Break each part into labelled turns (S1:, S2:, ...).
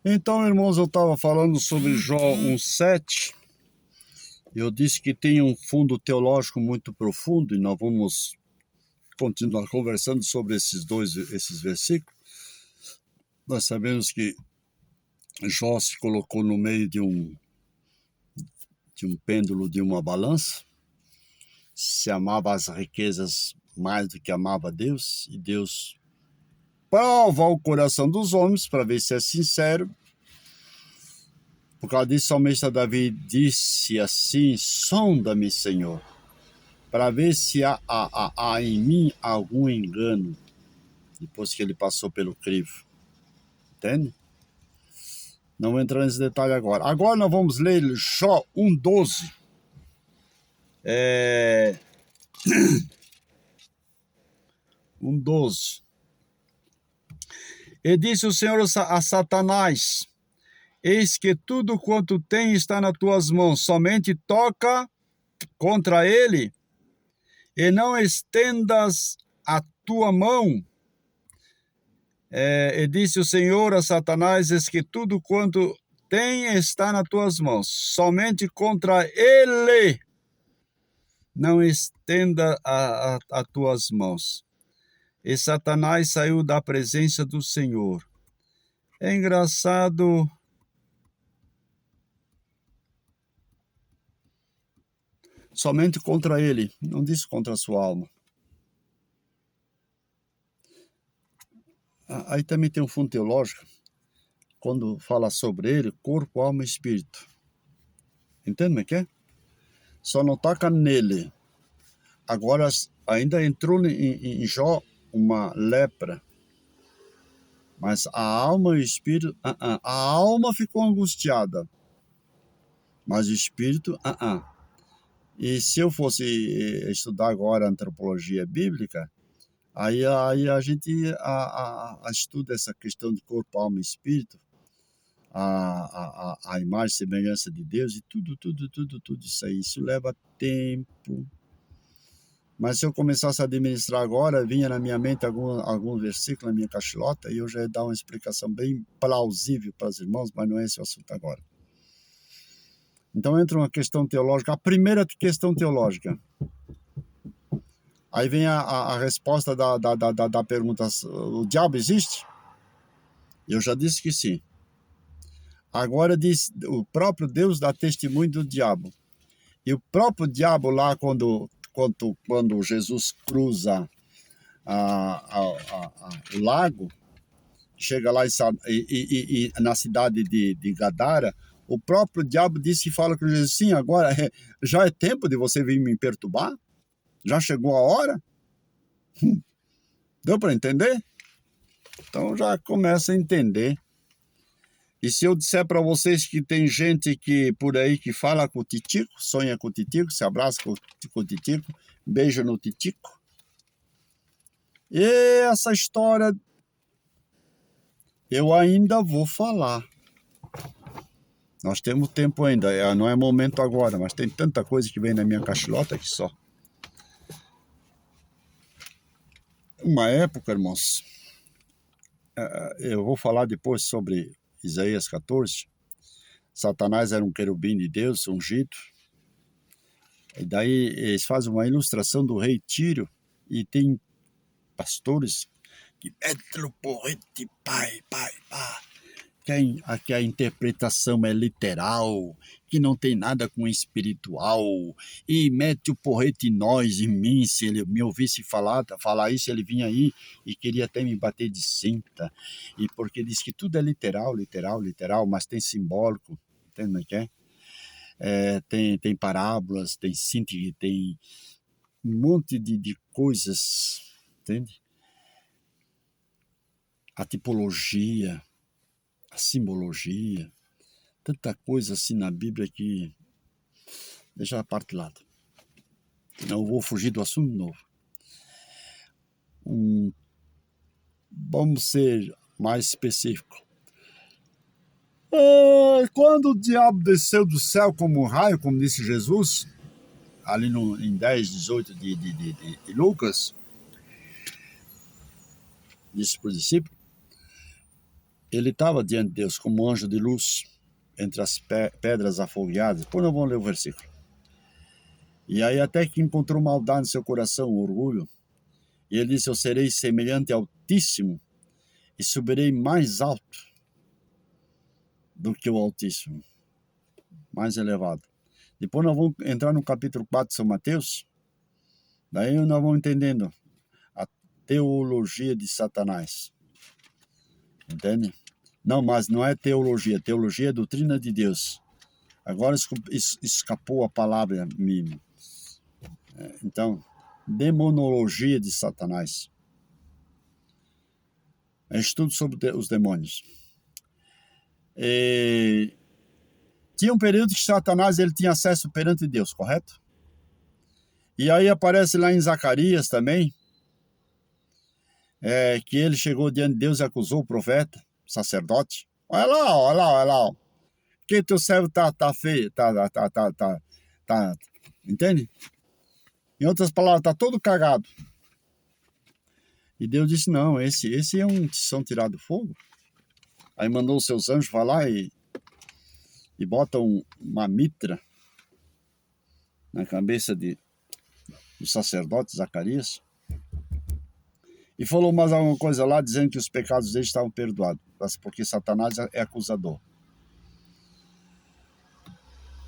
S1: Então, irmãos, eu estava falando sobre Jó 1,7. Eu disse que tem um fundo teológico muito profundo e nós vamos continuar conversando sobre esses versículos. Nós sabemos que Jó se colocou no meio de um pêndulo, de uma balança. Se amava as riquezas mais do que amava Deus, e Deus prova o coração dos homens para ver se é sincero. Por causa disso, o salmista Davi disse assim: sonda-me, Senhor, para ver se há em mim algum engano, depois que ele passou pelo crivo. Entende? Não vou entrar nesse detalhe agora. Agora nós vamos ler Jó 1,12. 1,12. E disse o Senhor a Satanás: eis que tudo quanto tem está nas tuas mãos, somente toca contra ele, e não estendas a tua mão. E disse o Senhor a Satanás: eis que tudo quanto tem está nas tuas mãos, somente contra ele não estenda as tuas mãos. E Satanás saiu da presença do Senhor. É engraçado. Somente contra ele, não disse contra a sua alma. Aí também tem um fundo teológico, quando fala sobre ele, corpo, alma e espírito. Entende o que é? Só não toca nele. Agora, ainda entrou em Jó uma lepra. Mas a alma e o espírito, a alma ficou angustiada. Mas o espírito, E se eu fosse estudar agora antropologia bíblica, aí a gente estuda essa questão de corpo, alma e espírito, a imagem e semelhança de Deus e tudo isso aí. Isso leva tempo. Mas se eu começasse a administrar agora, vinha na minha mente algum versículo na minha cachilota e eu já ia dar uma explicação bem plausível para os irmãos, mas não é esse o assunto agora. Então entra uma questão teológica, a primeira questão teológica. Aí vem a resposta da pergunta: o diabo existe? Eu já disse que sim. Agora diz, o próprio Deus dá testemunho do diabo. E o próprio diabo lá, quando Jesus cruza o lago, chega lá e na cidade de Gadara, o próprio diabo disse e fala com Jesus: sim, agora já é tempo de você vir me perturbar? Já chegou a hora? Deu para entender? Então já começa a entender. E se eu disser para vocês que tem gente que por aí que fala com o titico, sonha com o titico, se abraça com o titico, beija no titico. E essa história eu ainda vou falar. Nós temos tempo ainda, não é momento agora, mas tem tanta coisa que vem na minha cachilota que só. Uma época, irmãos, eu vou falar depois sobre Isaías 14. Satanás era um querubim de Deus, ungido. E daí eles fazem uma ilustração do rei Tírio e tem pastores que metem o porrete, pai, que a interpretação é literal, que não tem nada com espiritual, e mete o porrete em nós, em mim. Se ele me ouvisse falar isso, ele vinha aí e queria até me bater de cinta, e porque diz que tudo é literal, mas tem simbólico, entende o que é? Tem parábolas, tem síntese, tem um monte de coisas, entende? A tipologia, a simbologia, tanta coisa assim na Bíblia que deixa a parte de lado. Não eu vou fugir do assunto de novo. Vamos ser mais específico. Quando o diabo desceu do céu como um raio, como disse Jesus, ali em 10, 18 de Lucas, disse para os discípulos, ele estava diante de Deus como anjo de luz entre as pedras afogueadas. Depois nós vamos ler o versículo. E aí até que encontrou maldade no seu coração, orgulho, e ele disse: eu serei semelhante ao Altíssimo e subirei mais alto do que o Altíssimo, mais elevado. Depois nós vamos entrar no capítulo 4 de São Mateus, daí nós vamos entendendo a teologia de Satanás. Entende? Não, mas não é teologia. Teologia é doutrina de Deus. Agora escapou a palavra mínima. Então, demonologia de Satanás. É estudo sobre os demônios. Tinha um período que Satanás ele tinha acesso perante Deus, correto? E aí aparece lá em Zacarias também, que ele chegou diante de Deus e acusou o profeta, o sacerdote. Olha lá, olha lá, olha lá. Que teu servo tá feio, entende? Em outras palavras, tá todo cagado. E Deus disse: não, esse é um tição tirado do fogo. Aí mandou os seus anjos falar e bota uma mitra na cabeça do sacerdote Zacarias. E falou mais alguma coisa lá, dizendo que os pecados deles estavam perdoados, porque Satanás é acusador.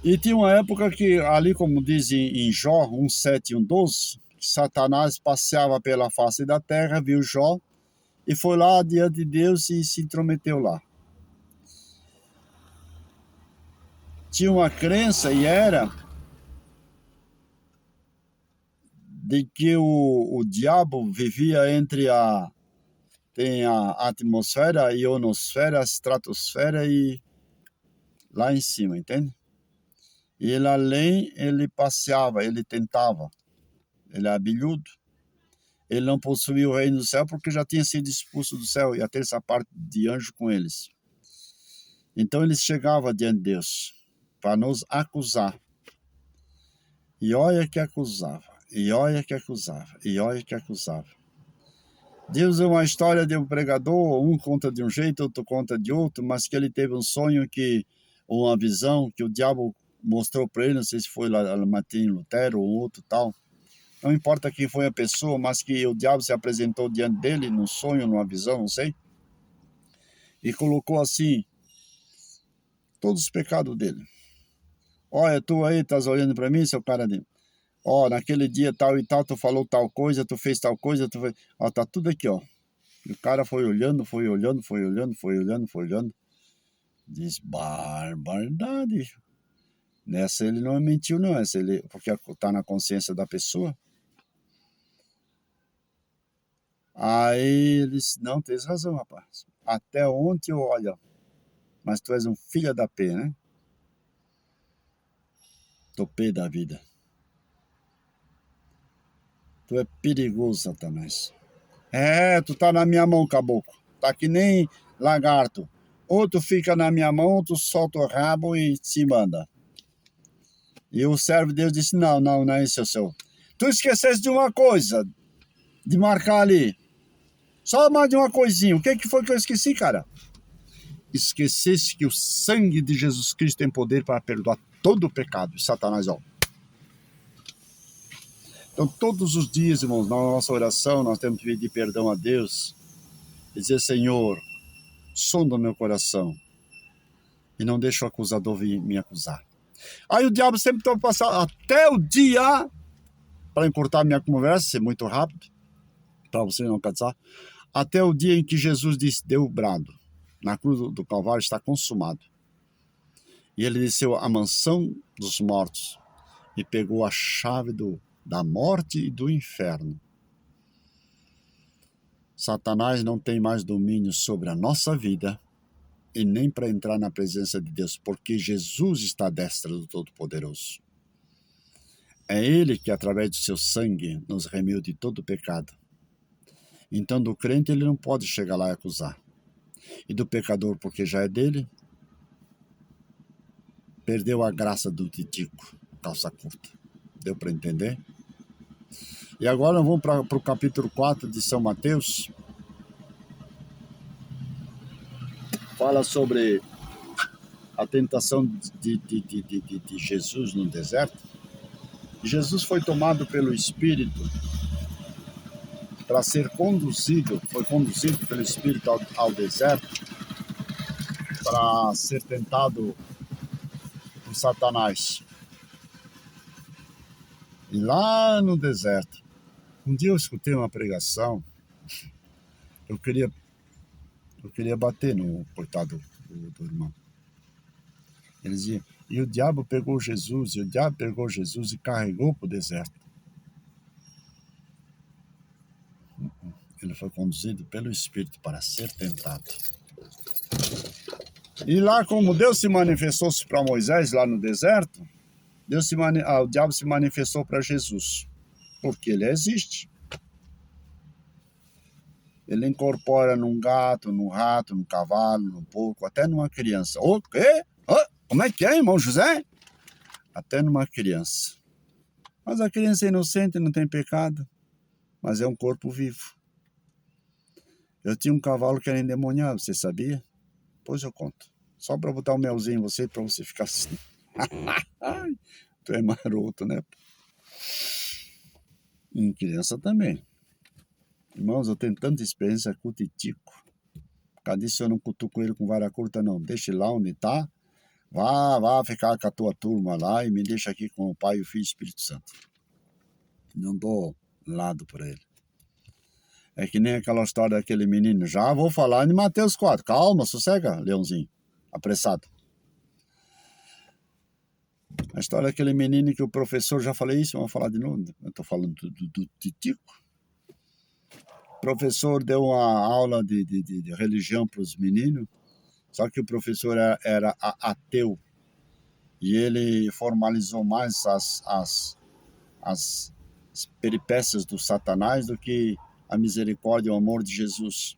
S1: E tinha uma época que, ali como diz em Jó 1:7 e 1:12, Satanás passeava pela face da terra, viu Jó, e foi lá diante de Deus e se intrometeu lá. Tinha uma crença, e era, de que o diabo vivia entre tem a atmosfera, a ionosfera, a estratosfera e lá em cima, entende? E ele além, ele passeava, ele tentava. Ele é abelhudo. Ele não possuía o reino do céu porque já tinha sido expulso do céu e a terça parte de anjo com eles. Então ele chegava diante de Deus para nos acusar. E olha que acusava, e olha que acusava, e olha que acusava. Deus é uma história de um pregador, um conta de um jeito, outro conta de outro, mas que ele teve um sonho, ou uma visão, que o diabo mostrou para ele, não sei se foi lá Martim Lutero ou outro tal. Não importa quem foi a pessoa, mas que o diabo se apresentou diante dele, num sonho, numa visão, não sei, e colocou assim, todos os pecados dele. Olha, tu aí, estás olhando para mim, seu cara de... naquele dia tal e tal, tu falou tal coisa, tu fez tal coisa, tu fez... tá tudo aqui, ó. E o cara foi olhando. Diz, barbaridade. Nessa ele não mentiu, não. Essa ele, porque tá na consciência da pessoa. Aí ele disse, não, tens razão, rapaz. Até ontem eu olho, mas tu és um filho da P, né? Tô pé da vida. Tu é perigoso, Satanás. Tu tá na minha mão, caboclo. Tá que nem lagarto. Ou tu fica na minha mão, ou tu solta o rabo e se manda. E o servo de Deus disse, não é isso, seu. Tu esqueceste de uma coisa, de marcar ali. Só mais de uma coisinha. O que foi que eu esqueci, cara? Esquecesse que o sangue de Jesus Cristo tem poder para perdoar todo o pecado. Satanás, ó. Então, todos os dias, irmãos, na nossa oração, nós temos que pedir perdão a Deus. E dizer, Senhor, sonda o meu coração. E não deixa o acusador vir me acusar. Aí o diabo sempre tenta passar até o dia, para encurtar minha conversa, ser muito rápido, para você não cansar, até o dia em que Jesus disse, deu o brado. Na cruz do Calvário está consumado. E ele desceu à mansão dos mortos e pegou a chave da morte e do inferno. Satanás não tem mais domínio sobre a nossa vida e nem para entrar na presença de Deus, porque Jesus está à destra do Todo-Poderoso. É Ele que, através do seu sangue, nos remiu de todo o pecado. Então, do crente, ele não pode chegar lá e acusar. E do pecador, porque já é dele, perdeu a graça do titico, calça curta. Deu para entender? E agora vamos para o capítulo 4 de São Mateus. fala sobre a tentação de Jesus no deserto. Jesus foi tomado pelo Espírito para ser conduzido, foi conduzido pelo Espírito ao deserto para ser tentado por Satanás. E lá no deserto, um dia eu escutei uma pregação, eu queria bater no coitado do irmão. Ele dizia, e o diabo pegou Jesus e carregou para o deserto. Ele foi conduzido pelo Espírito para ser tentado. E lá, como Deus se manifestou-se para Moisés lá no deserto, o diabo se manifestou para Jesus, porque ele existe. Ele incorpora num gato, num rato, num cavalo, num porco, até numa criança. O quê? Como é que é, irmão José? Até numa criança. Mas a criança é inocente, não tem pecado, mas é um corpo vivo. Eu tinha um cavalo que era endemoniado, você sabia? Pois eu conto. Só para botar um melzinho em você, para você ficar assim. Tu é maroto, né? Em criança também. Irmãos, eu tenho tanta experiência com o titico. Cadê se eu não cutuco ele com vara curta, não? Deixa ele lá onde tá. Vá ficar com a tua turma lá e me deixa aqui com o Pai, o Filho e o Espírito Santo. Não dou lado para ele. É que nem aquela história daquele menino. Já vou falar em Mateus 4. Calma, sossega, leãozinho. Apressado. A história daquele menino que o professor, já falei isso, vamos falar de novo. Eu estou falando do titico. O professor deu uma aula de religião para os meninos, só que o professor era ateu. E ele formalizou mais as peripécias do Satanás do que a misericórdia e o amor de Jesus.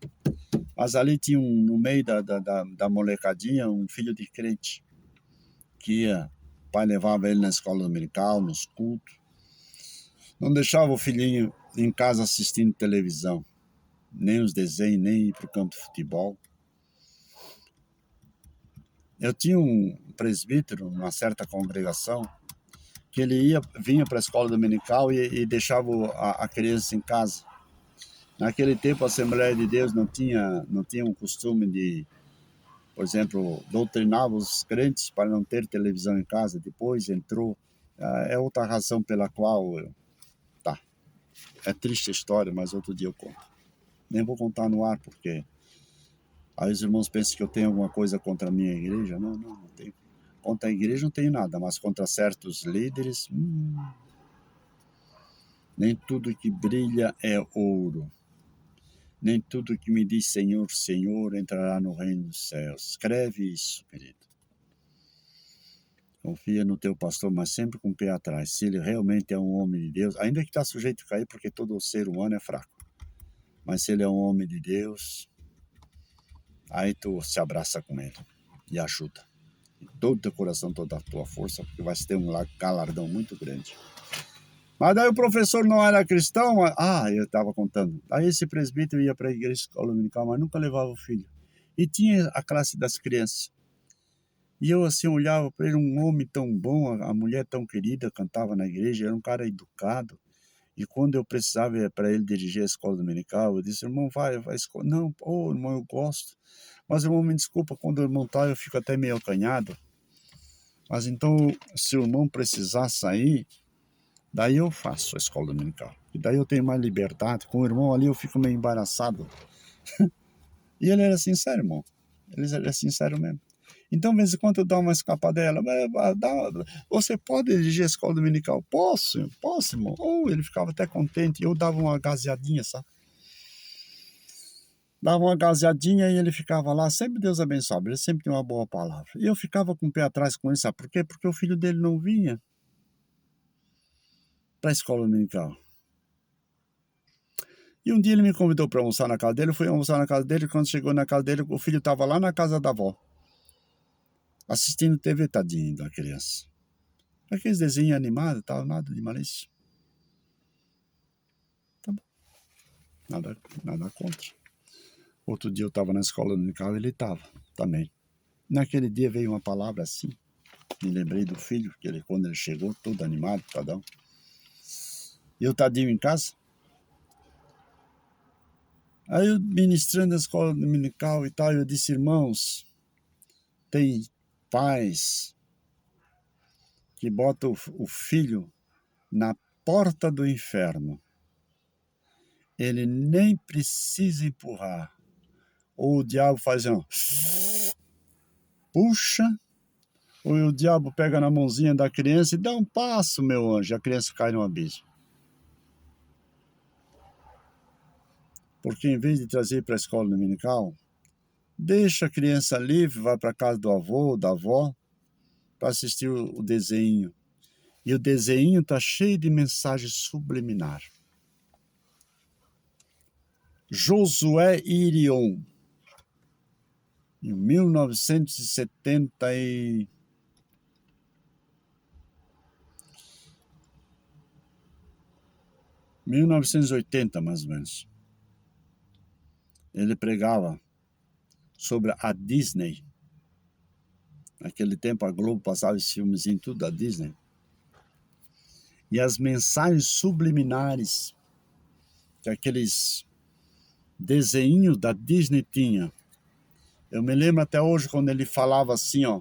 S1: Mas ali tinha no meio da molecadinha um filho de crente, que o pai levava ele na escola dominical, nos cultos. Não deixava o filhinho em casa assistindo televisão, nem os desenhos, nem ir para o campo de futebol. Eu tinha um presbítero, numa certa congregação, que ele vinha para a escola dominical e deixava a criança em casa. Naquele tempo, a Assembleia de Deus não tinha um costume de, por exemplo, doutrinava os crentes para não ter televisão em casa. Depois entrou. É outra razão pela qual... Tá, é triste a história, mas outro dia eu conto. Nem vou contar no ar, porque aí os irmãos pensam que eu tenho alguma coisa contra a minha igreja. Não tenho. Contra a igreja não tenho nada, mas contra certos líderes... Nem tudo que brilha é ouro. Nem tudo que me diz Senhor, Senhor entrará no reino dos céus. Escreve isso, querido. Confia no teu pastor, mas sempre com o pé atrás. Se ele realmente é um homem de Deus, ainda que está sujeito a cair, porque todo ser humano é fraco. Mas se ele é um homem de Deus, aí tu se abraça com ele e ajuda. E todo o teu coração, toda a tua força, porque vai ter um galardão muito grande. Mas daí o professor não era cristão, eu estava contando. Aí esse presbítero ia para a igreja escola dominical, mas nunca levava o filho. E tinha a classe das crianças. E eu assim olhava para ele, um homem tão bom, a mulher tão querida, cantava na igreja, era um cara educado. E quando eu precisava ir para ele dirigir a escola dominical, eu disse, irmão, vai escola. Não, irmão, eu gosto. Mas, irmão, me desculpa, quando o irmão está, eu fico até meio acanhado. Mas então, se o irmão precisar sair, daí eu faço a escola dominical. E daí eu tenho mais liberdade. Com o irmão ali eu fico meio embaraçado. E ele era sincero, irmão. Ele era sincero mesmo. Então, de vez em quando eu dou uma escapadela. Você pode dirigir a escola dominical? Posso, irmão. Ele ficava até contente. Eu dava uma gazeadinha, sabe? Dava uma gazeadinha e ele ficava lá. Sempre Deus abençoava. Ele sempre tinha uma boa palavra. E eu ficava com o pé atrás com ele, sabe por quê? Porque o filho dele não vinha para a escola dominical. E um dia ele me convidou para almoçar na casa dele, eu fui almoçar na casa dele, quando chegou na casa dele, o filho estava lá na casa da avó, assistindo TV, tadinho da criança. Aqueles desenhos animados, tal, nada de malícia. Tá bom. Nada contra. Outro dia eu estava na escola dominical e ele estava. também. Naquele dia veio uma palavra assim. Me lembrei do filho, quando ele chegou, todo animado, tadão. E o tadinho em casa. Aí eu ministrando a escola dominical e tal, eu disse, irmãos, tem pais que botam o filho na porta do inferno. Ele nem precisa empurrar. Ou o diabo faz puxa, ou o diabo pega na mãozinha da criança e dá um passo, meu anjo, a criança cai no abismo. Porque em vez de trazer para a escola dominical, deixa a criança livre, vai para a casa do avô, da avó, para assistir o desenho. E o desenho está cheio de mensagem subliminar. Josué e Irion, em 1970 e... 1980, mais ou menos. Ele pregava sobre a Disney. Naquele tempo a Globo passava esses filmes em tudo da Disney. E as mensagens subliminares que aqueles desenhos da Disney tinha. Eu me lembro até hoje quando ele falava assim, ó,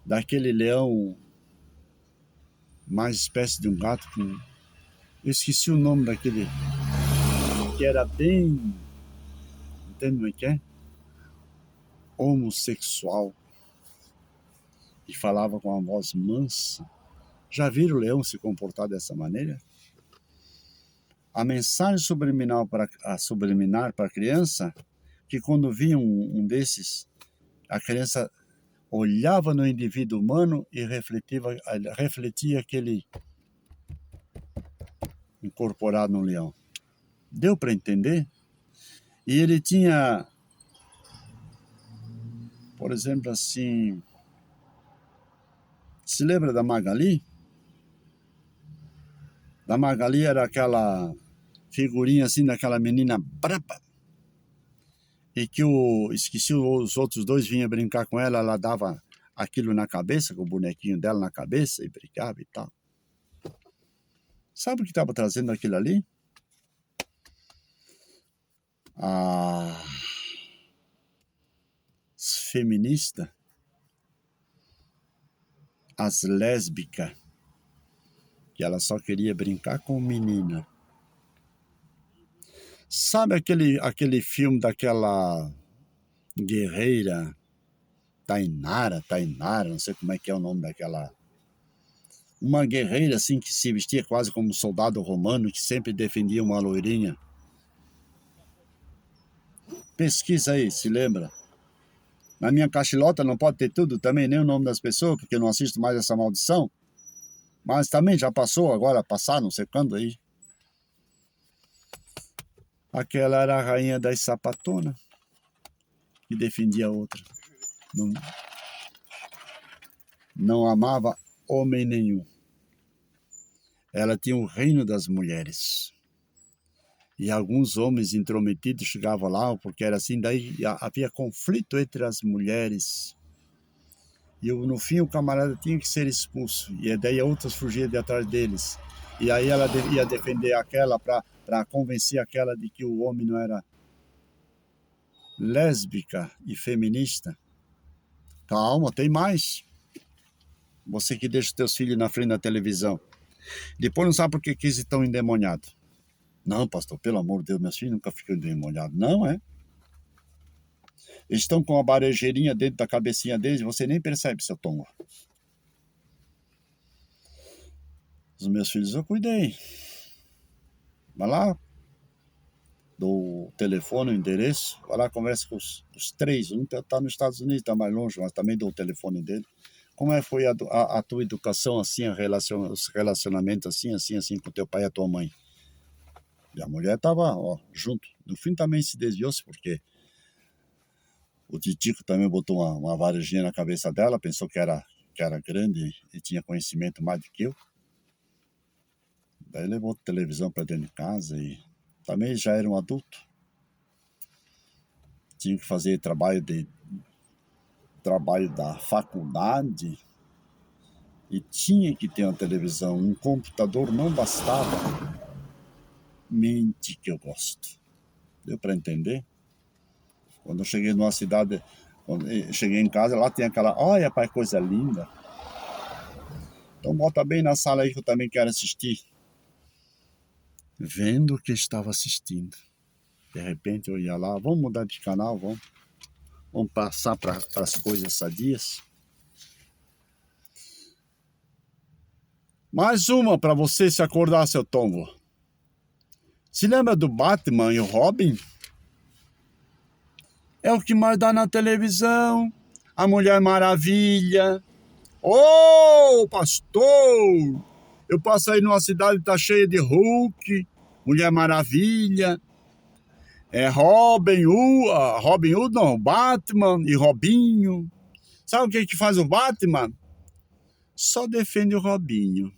S1: daquele leão, mais espécie de um gato, eu esqueci o nome daquele, que era bem, entende como é que é? Homossexual, e falava com uma voz mansa. Já viram o leão se comportar dessa maneira? A mensagem subliminar para a criança, que quando via um desses, a criança olhava no indivíduo humano e refletia aquele incorporado no leão. Deu para entender? E ele tinha, por exemplo, assim, se lembra da Magali? Da Magali era aquela figurinha assim daquela menina braba. E que esqueci, os outros dois vinham brincar com ela, ela dava aquilo na cabeça, com o bonequinho dela na cabeça e brincava e tal. Sabe o que estava trazendo aquilo ali? As feministas, as lésbicas, que ela só queria brincar com menina. Sabe aquele filme daquela guerreira Tainara, não sei como é que é o nome daquela... Uma guerreira assim que se vestia quase como um soldado romano, que sempre defendia uma loirinha. Pesquisa aí, se lembra. Na minha cachilota não pode ter tudo também, nem o nome das pessoas, porque eu não assisto mais essa maldição. Mas também já passou, agora passar, não sei quando aí. Aquela era a rainha das sapatonas, que defendia a outra. Não amava homem nenhum. Ela tinha o reino das mulheres. E alguns homens intrometidos chegavam lá, porque era assim, daí havia conflito entre as mulheres. E no fim o camarada tinha que ser expulso. E daí outras fugiam de atrás deles. E aí ela ia defender aquela para convencer aquela de que o homem não era lésbica e feminista. Calma, tem mais. Você que deixa os teus filhos na frente da televisão. Depois não sabe por que eles estão endemoniados. Não, pastor, pelo amor de Deus, meus filhos nunca ficam endemoniados. Não, é? Eles estão com uma barejeirinha dentro da cabecinha deles e você nem percebe, seu Tom. Os meus filhos eu cuidei. Vai lá, dou o telefone, o endereço, vai lá, conversa com os três. Um está nos Estados Unidos, está mais longe, mas também dou o telefone dele. Como é que foi a tua educação, assim, os relacionamentos assim, com teu pai e a tua mãe? E a mulher estava, junto. No fim também se desviou-se, porque o Titico também botou uma varejinha na cabeça dela, pensou que era grande e tinha conhecimento mais do que eu. Daí levou a televisão para dentro de casa e também já era um adulto. tinha que fazer trabalho da faculdade e tinha que ter uma televisão. Um computador não bastava. Mente que eu gosto. Deu para entender? Quando eu cheguei numa cidade, quando eu cheguei em casa, lá tem aquela, olha, pai, coisa linda. Então bota bem na sala aí que eu também quero assistir. Vendo o que estava assistindo. De repente eu ia lá, vamos mudar de canal, vamos passar para as coisas sadias. Mais uma para você se acordar, seu tombo. Se lembra do Batman e o Robin? É o que mais dá na televisão. A Mulher Maravilha. Ô, pastor! Eu passo aí numa cidade que tá cheia de Hulk, Mulher Maravilha, Robin Hood não, Batman e Robinho. Sabe o que faz o Batman? Só defende o Robinho.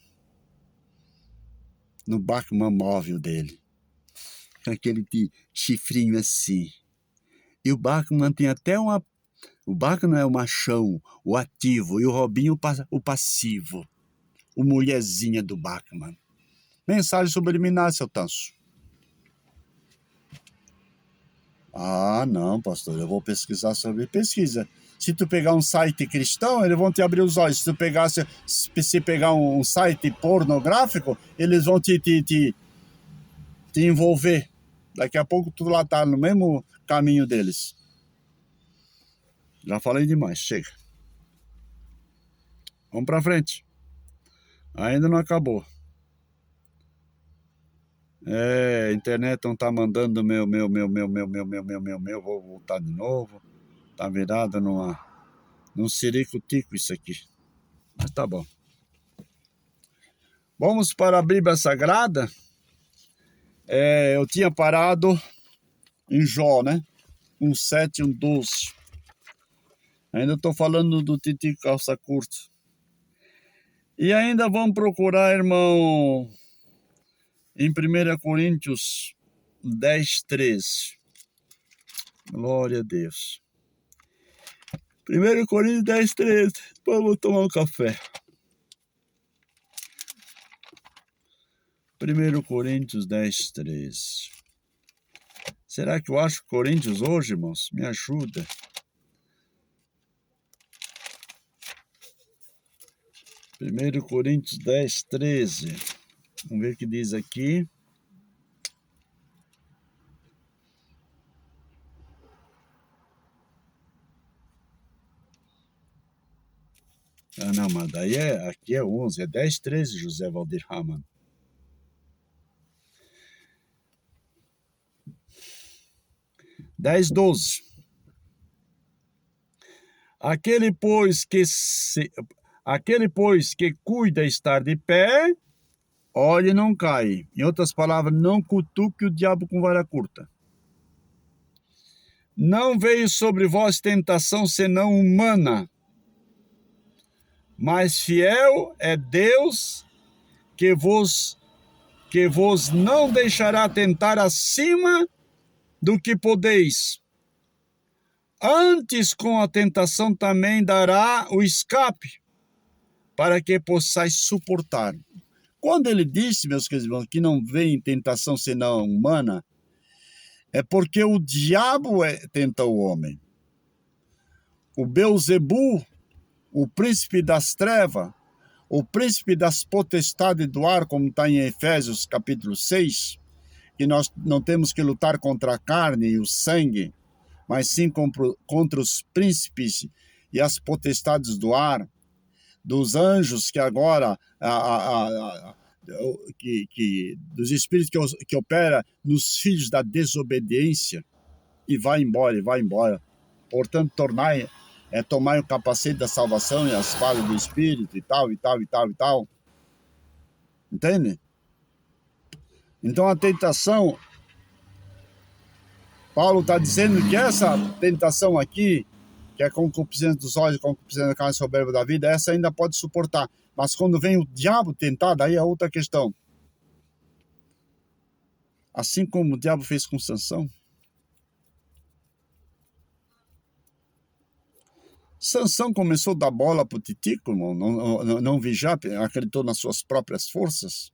S1: No Batman móvel dele. Com aquele chifrinho assim. E o Batman tem até uma... O Batman é o machão, o ativo, e o Robinho o passivo. O mulherzinha do Batman. Mensagem subliminar, seu Tanso. Ah, não, pastor, eu vou pesquisar sobre... Pesquisa. Se tu pegar um site cristão, eles vão te abrir os olhos. Se pegar um site pornográfico, eles vão te envolver. Daqui a pouco tu lá tá no mesmo caminho deles. Já falei demais, chega. Vamos pra frente. Ainda não acabou. A internet não tá mandando meu. Vou voltar de novo. Tá virado num ciricutico isso aqui. Mas tá bom. Vamos para a Bíblia Sagrada. Eu tinha parado em Jó, né? 1:7, 1:12. Ainda estou falando do Titi calça curta. E ainda vamos procurar, irmão, em 1 Coríntios 10:13. Glória a Deus. 1 Coríntios 10:13. Vamos tomar um café. 1 Coríntios 10:13. Será que eu acho Coríntios hoje, irmãos? Me ajuda. 1 Coríntios 10:13. Vamos ver o que diz aqui. Ah, não, mas daí aqui é 11, é 10:13, José Valdir Raman. 10:12. Aquele, pois, que cuida estar de pé, olhe e não cai. Em outras palavras, não cutuque o diabo com vara curta. Não veio sobre vós tentação senão humana, mas fiel é Deus que vos não deixará tentar acima do que podeis. Antes, com a tentação também dará o escape, para que possais suportar. Quando ele disse, meus queridos irmãos, que não vem tentação senão humana, é porque o diabo tenta o homem. O Beelzebu, o príncipe das trevas, o príncipe das potestades do ar, como está em Efésios capítulo 6, que nós não temos que lutar contra a carne e o sangue, mas sim contra os príncipes e as potestades do ar, dos anjos que agora, dos espíritos que opera nos filhos da desobediência, e vai embora. Portanto, tomar o capacete da salvação e as falas do Espírito e tal. Entende? Então a tentação, Paulo está dizendo que essa tentação aqui, que é a concupiscência dos olhos, a concupiscência da carne, soberba da vida, essa ainda pode suportar. Mas quando vem o diabo tentar, daí é outra questão. Assim como o diabo fez com Sansão. Sansão começou a dar bola pro Titico, irmão, não vigiar, acreditou nas suas próprias forças.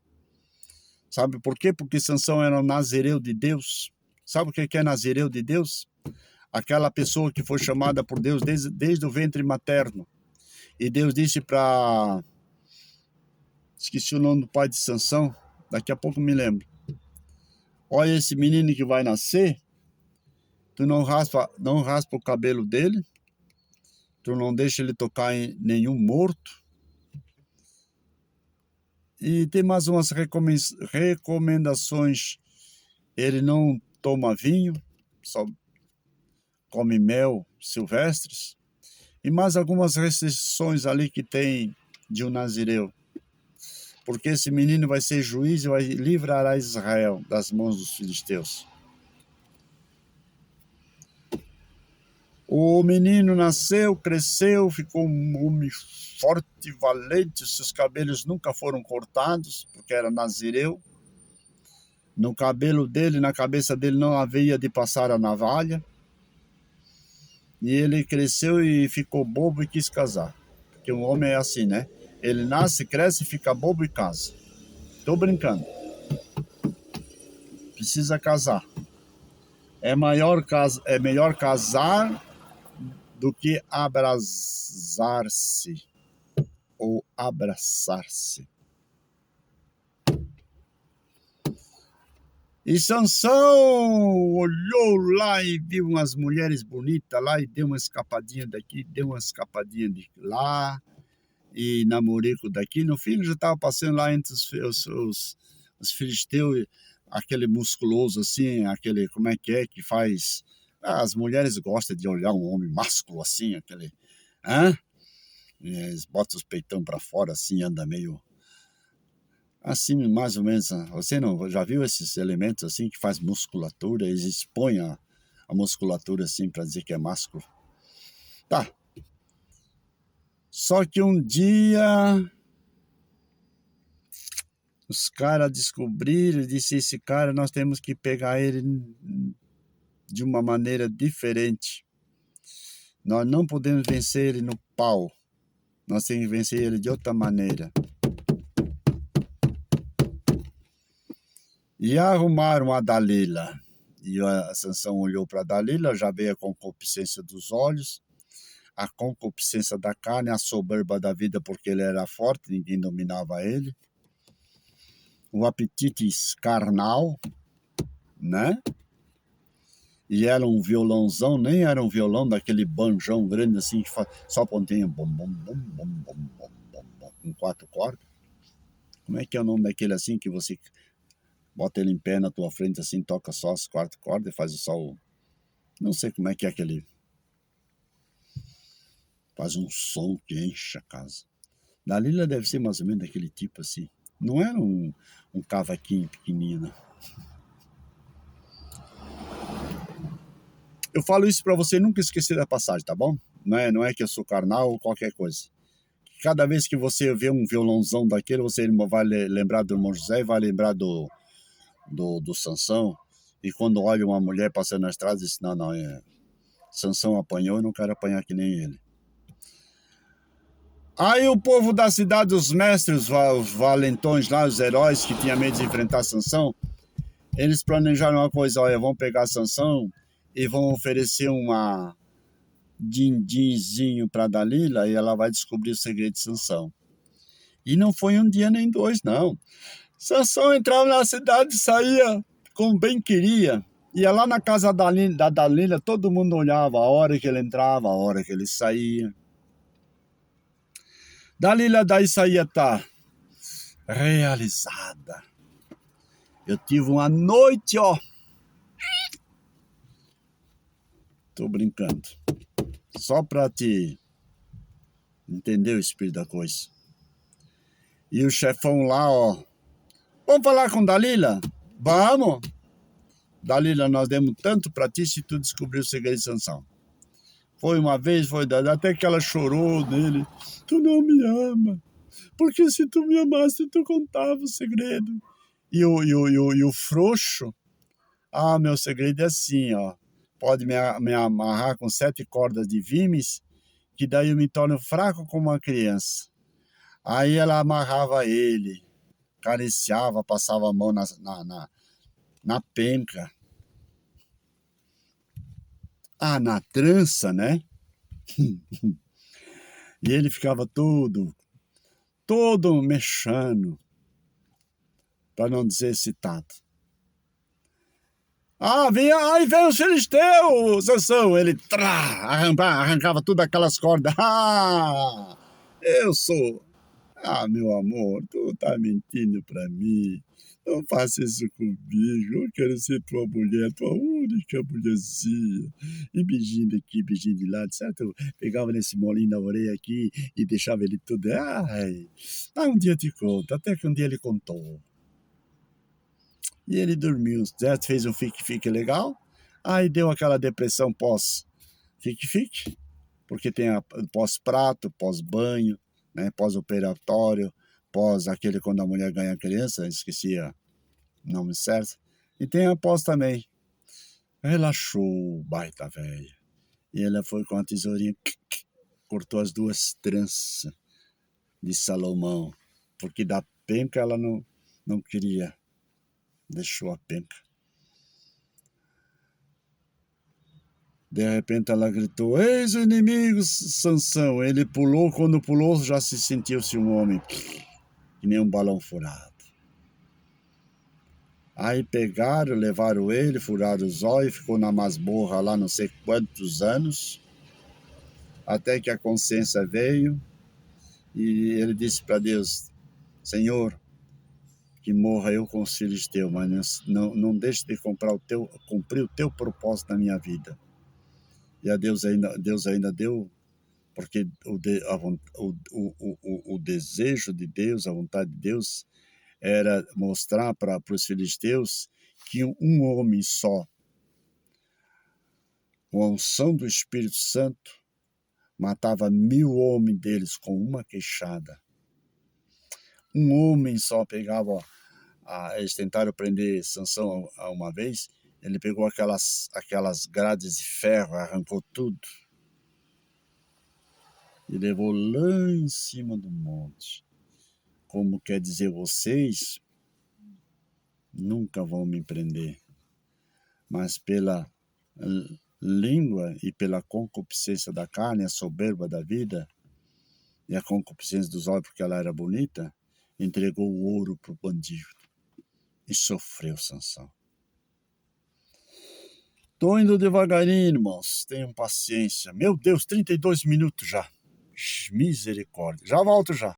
S1: Sabe por quê? Porque Sansão era um nazireu de Deus. Sabe o que é nazireu de Deus? Aquela pessoa que foi chamada por Deus desde o ventre materno. E Deus disse para... Esqueci o nome do pai de Sansão, daqui a pouco me lembro. Olha esse menino que vai nascer, tu não raspa o cabelo dele, tu não deixa ele tocar em nenhum morto. E tem mais umas recomendações. Ele não toma vinho, só come mel silvestres. E mais algumas restrições ali que tem de um nazireu. Porque esse menino vai ser juiz e vai livrar Israel das mãos dos filisteus. O menino nasceu, cresceu, ficou um homem forte, valente, seus cabelos nunca foram cortados, porque era nazireu. No cabelo dele, na cabeça dele não havia de passar a navalha. E ele cresceu e ficou bobo e quis casar. Porque um homem é assim, né? Ele nasce, cresce, fica bobo e casa. Tô brincando. Precisa casar. É melhor casar do que abraçar-se ou abraçar-se. E Sansão olhou lá e viu umas mulheres bonitas lá e deu uma escapadinha daqui, deu uma escapadinha de lá e namorico daqui. No fim, ele já estava passando lá entre os filisteus, aquele musculoso assim, aquele, como é que faz... As mulheres gostam de olhar um homem másculo assim, aquele... Eles botam os peitão para fora assim, anda meio... Assim, mais ou menos, você não já viu esses elementos assim que faz musculatura, eles expõem a musculatura assim para dizer que é másculo? Tá. Só que um dia os caras descobriram e disse, esse cara nós temos que pegar ele de uma maneira diferente. Nós não podemos vencer ele no pau. Nós temos que vencer ele de outra maneira. E arrumaram a Dalila. E a Sansão olhou para Dalila, já veio a concupiscência dos olhos, a concupiscência da carne, a soberba da vida, porque ele era forte, ninguém dominava ele. O apetite carnal, né? E era um violãozão, nem era um violão daquele banjão grande assim, que faz só pontinha, bom, bom, bom, bom, bom, bom, bom, bom, com 4 cordas. Como é que é o nome daquele assim que você bota ele em pé na tua frente assim, toca só as 4 cordas e faz só o... Não sei como é que é aquele... Faz um som que enche a casa. Dalila deve ser mais ou menos daquele tipo assim. Não era um cavaquinho pequenino. Eu falo isso para você nunca esquecer da passagem, tá bom? Não é que eu sou carnal ou qualquer coisa. Cada vez que você vê um violãozão daquele, você vai lembrar do irmão José e vai lembrar do Sansão. E quando olha uma mulher passando na estrada, diz, não, Sansão apanhou, eu não quero apanhar que nem ele. Aí o povo da cidade, os mestres, os valentões lá, os heróis que tinham medo de enfrentar Sansão, eles planejaram uma coisa, olha, vão pegar Sansão e vão oferecer uma din-dinzinho para Dalila e ela vai descobrir o segredo de Sansão. E não foi um dia nem 2, não. Sansão entrava na cidade e saía como bem queria. Ia lá na casa da Dalila, todo mundo olhava a hora que ele entrava, a hora que ele saía. Dalila daí saía, tá realizada. Eu tive uma noite, ó. Tô brincando. Só pra te entender o espírito da coisa. E o chefão lá, ó. Vamos falar com Dalila? Vamos. Dalila, nós demos tanto pra ti se tu descobrir o segredo de Sansão. Foi uma vez, foi até que ela chorou dele. Tu não me ama. Porque se tu me amasse, tu contava o segredo. E o frouxo, meu segredo é assim, ó. Pode me amarrar com 7 cordas de vimes que daí eu me torno fraco como uma criança. Aí ela amarrava ele, acariciava, passava a mão na penca. Ah, na trança, né? E ele ficava todo mexendo, para não dizer excitado. Ah, aí vem os filisteus, Sansão. Ele arrancava tudo aquelas cordas. Ah, eu sou. Ah, meu amor, tu tá mentindo pra mim. Não faça isso comigo. Eu quero ser tua mulher, tua única mulherzinha. E beijinho daqui, beijinho de lá, certo? Eu pegava nesse molinho da orelha aqui e deixava ele tudo. Ai, um dia eu te conto. Até que um dia ele contou. E ele dormiu, certo? Fez um fique-fique legal. Aí deu aquela depressão pós-fique-fique, porque tem a pós-prato, pós-banho, né? Pós-operatório, pós aquele quando a mulher ganha a criança, esqueci o nome certo. E tem a pós também. Relaxou, baita velha. E ela foi com a tesourinha, cortou as duas tranças de Salomão, porque da penca ela não queria. Deixou a penca. De repente ela gritou: eis o inimigo, Sansão. Ele pulou, quando pulou já se sentiu-se um homem, que nem um balão furado. Aí pegaram, levaram ele, furaram os olhos, ficou na masmorra lá não sei quantos anos, até que a consciência veio e ele disse para Deus: Senhor, que morra eu com os filhos teus, mas não deixe de cumprir o teu propósito na minha vida. E a Deus ainda deu, porque o desejo de Deus, a vontade de Deus, era mostrar para os filisteus que um homem só, com a unção do Espírito Santo, matava 1000 homens deles com uma queixada. Um homem só pegava, eles tentaram prender Sansão uma vez, ele pegou aquelas grades de ferro, arrancou tudo e levou lá em cima do monte. Como quer dizer, vocês nunca vão me prender, mas pela língua e pela concupiscência da carne, a soberba da vida e a concupiscência dos olhos, porque ela era bonita, entregou o ouro para o bandido e sofreu Sansão. Tô indo devagarinho, irmãos, tenham paciência. Meu Deus, 32 minutos já. Misericórdia. Já volto já.